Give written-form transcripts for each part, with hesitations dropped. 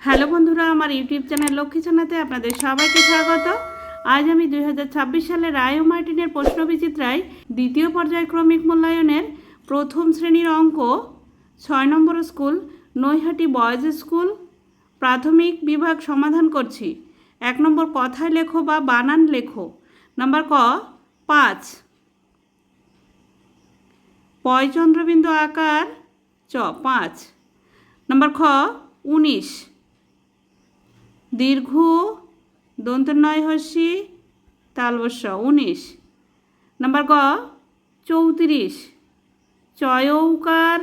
Hello বন্ধুরা, আমার YouTube channel Lakshmi ছানাতে আপনাদের সবাইকে স্বাগত। আজ আমি 2026 সালের রায় ও মার্টিনের প্রশ্নবিচিত্রায় দ্বিতীয় পর্যায়ক্রমিক মূল্যায়নের প্রথম শ্রেণীর অঙ্ক 6 নম্বর স্কুল নৈহাটি বয়েজ স্কুল প্রাথমিক বিভাগ সমাধান করছি। 1 নম্বর কথায় লেখো বা বানান লেখো। নাম্বার ক 5, পয়চন্দ্রবিন্দু আকার চ 5। নাম্বার খ 19, দীর্ঘ দন্তনয় হস্যি তালবস্য 19। নাম্বার গ 34, চয়ৌকার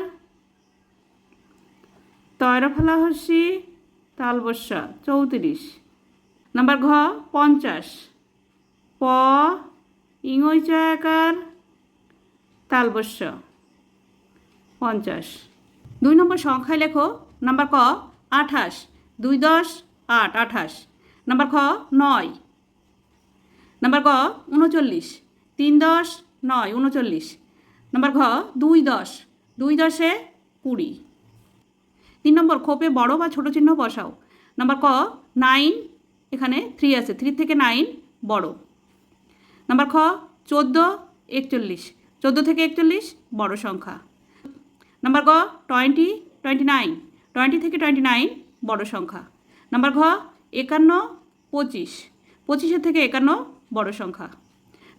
তয়রফলা হস্যি তালবস্য 34। নাম্বার ঘ 50, প ইঙৈ চয়াকার তালবস্য 50। 2 নম্বর সংখ্যায় লেখো। নাম্বার ক 28, 2 10 8 28। নাম্বার খ 9। নাম্বার গ 39, 3 10 9 39। নাম্বার ঘ 2 10, 2 10 20। 3 নম্বর খোপে বড় বা ছোট চিহ্ন বসাও। নাম্বার ক 9, এখানে 3 আছে, 3 থেকে 9 বড়। নাম্বার খ 14 41, 14 থেকে 41 বড় সংখ্যা। নাম্বার গ 20 29, 20 থেকে 29 বড় সংখ্যা। নাম্বার ঘ 51 25, 25 থেকে 51 বড় সংখ্যা।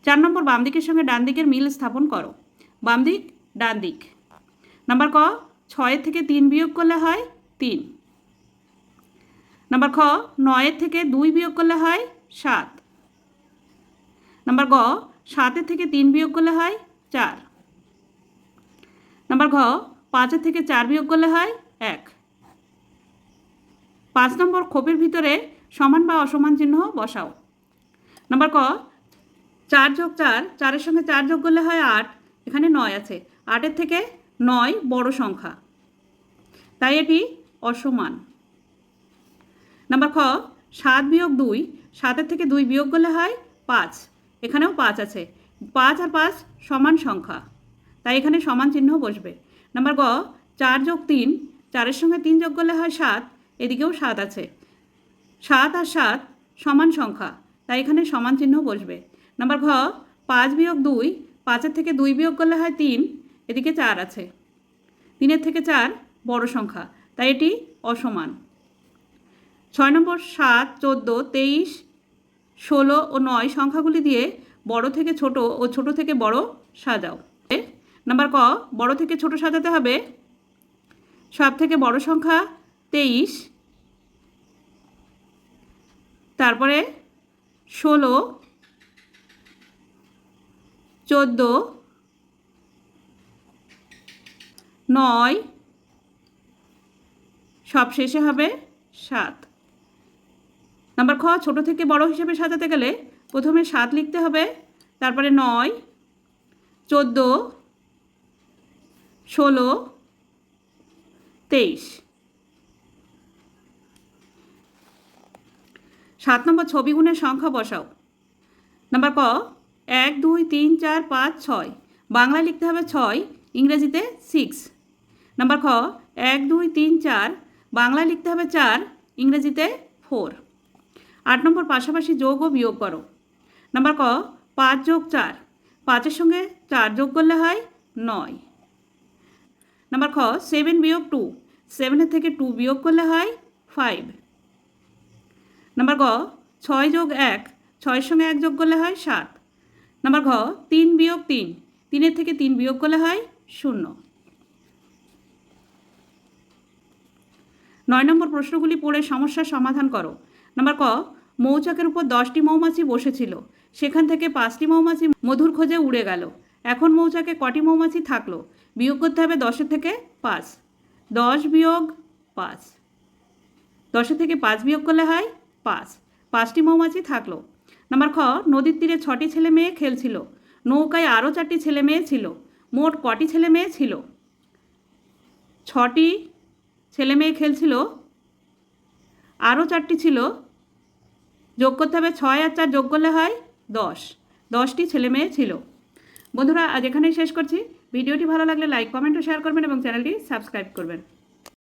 4 নম্বর বাম দিকের সঙ্গে ডান দিকের মিল স্থাপন করো। বাম দিক ডান দিক। নাম্বার ক 6 থেকে 3 বিয়োগ করলে হয় 3। নাম্বার খ 9 থেকে 2 বিয়োগ করলে হয় 7। নাম্বার গ 7 থেকে 3 বিয়োগ করলে হয় 4। নাম্বার ঘ 5 থেকে 4 বিয়োগ করলে হয় 1। 5 নম্বর খোপের ভিতরে সমান বা অসমান চিহ্ন বসাও। নাম্বার ক 4 যোগ 4, 4-এর সঙ্গে 4 যোগ করলে হয় 8, এখানে 9 আছে, 8-এর থেকে 9 বড় সংখ্যা, তাই এটি অসমান। নাম্বার খ 7 বিয়োগ 2, 7-এর থেকে 2 বিয়োগ করলে হয় 5, এখানেও 5 আছে, 5 আর 5 সমান সংখ্যা, তাই এখানে সমান চিহ্ন বসবে। নাম্বার গ 4 যোগ 3, 4-এর সঙ্গে 3 যোগ করলে হয় 7, এদিকেও 7 আছে, 7 আর 7 সমান সংখ্যা, তাই এখানে সমান চিহ্ন বসবে। নাম্বার ঘ 5 বিয়োগ 2, 5-এর থেকে 2 বিয়োগ করলে হয় 3, এদিকে 4 আছে, 3-এর থেকে 4 বড় সংখ্যা, তাই এটি অসমান। 6 নম্বর 7 14 23 16 ও 9 সংখ্যাগুলি দিয়ে বড় থেকে ছোট ও ছোট থেকে বড় সাজাও। নাম্বার ক বড় থেকে ছোট সাজাতে হবে। সব থেকে বড় সংখ্যা 23, তারপরে 16 14 9, সব শেষে হবে 7। নাম্বার খ ছোট থেকে বড় হিসেবে সাজাতে গেলে প্রথমে 7 লিখতে হবে, তারপরে 9 14 16 23। 7 নম্বর ছবি গুণের সংখ্যা বসাও। নাম্বার ক 1 2 3 4 5 6, বাংলায় লিখতে হবে 6, ইংরেজিতে 6। নাম্বার খ 1 2 3 4, বাংলায় লিখতে হবে 4, ইংরেজিতে 4। 8 নম্বর পাশাপাশি যোগ ও বিয়োগ করো। নাম্বার ক 5 যোগ 4, 5-এর সঙ্গে 4 যোগ করলে হয় 9। নাম্বার খ 7 বিয়োগ 2, 7-এর থেকে 2 বিয়োগ করলে হয় 5। নাম্বার গ 6 যোগ 1, 6-এর সঙ্গে 1 যোগ করলে হয় 7। নাম্বার ঘ 3 বিয়োগ 3, 3-এর থেকে 3 বিয়োগ করলে হয় 0। 9 নম্বর প্রশ্নগুলি পড়ে সমস্যার সমাধান করো। নাম্বার ক মৌচাকের উপর 10টি মৌমাছি বসেছিল, সেখান থেকে 5টি মৌমাছি মধুর খোঁজে উড়ে গেল। এখন মৌচাকে কটি মৌমাছি থাকলো? বিয়োগ করতে হবে 10-এর থেকে 5। 10 বিয়োগ 5, 10-এর থেকে 5 বিয়োগ করলে হয় 5, 5টি মৌমাছি থাকলো। নাম্বার খ নদীর তীরে 6টি ছেলে মেয়ে খেলছিল, নৌকায় আরও 4টি ছেলে মেয়ে ছিল, মোট কটি ছেলে মেয়ে ছিল? 6টি ছেলে মেয়ে খেলছিল, আরও 4টি ছিল, যোগ করতে হবে 6 আর 4 যোগ করলে হয় 10, 10টি ছেলে মেয়ে ছিল। বন্ধুরা আজ এখানেই শেষ করছি। ভিডিওটি ভালো লাগলে লাইক কমেন্ট ও শেয়ার করবেন এবং চ্যানেলটি সাবস্ক্রাইব করবেন।